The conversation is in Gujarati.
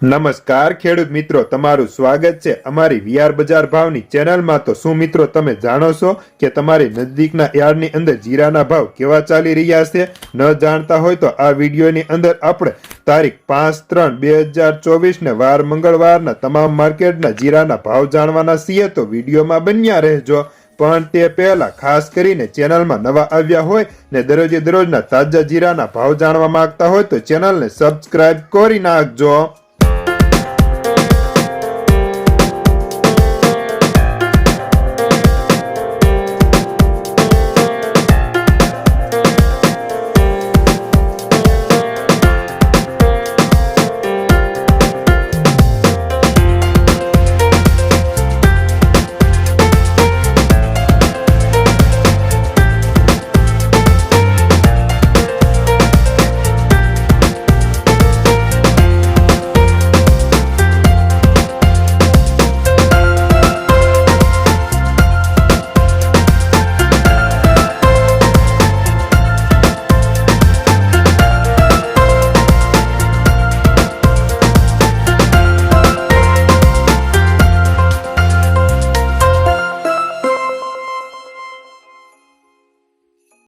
નમસ્કાર ખેડૂત મિત્રો, તમારું સ્વાગત છે અમારી વીઆર બજાર ભાવની ચેનલમાં। તો શું મિત્રો તમે જાણો છો કે તમારી નજદીકના યાર્ડની અંદર જીરાના ભાવ કેવા ચાલી રહ્યા છે? ન જાણતા હોય તો આ વિડીયોની અંદર આપણે તારીખ 5/3/2024 ને વાર મંગળવારના તમામ માર્કેટના જીરાના ભાવ જાણવાના છીએ, તો વિડીયોમાં બન્યા રહેજો। પણ તે પહેલા ખાસ કરીને ચેનલમાં નવા આવ્યા હોય ને દરરોજના તાજા જીરાના ભાવ જાણવા માંગતા હોય તો ચેનલને સબસ્ક્રાઇબ કરી નાખજો।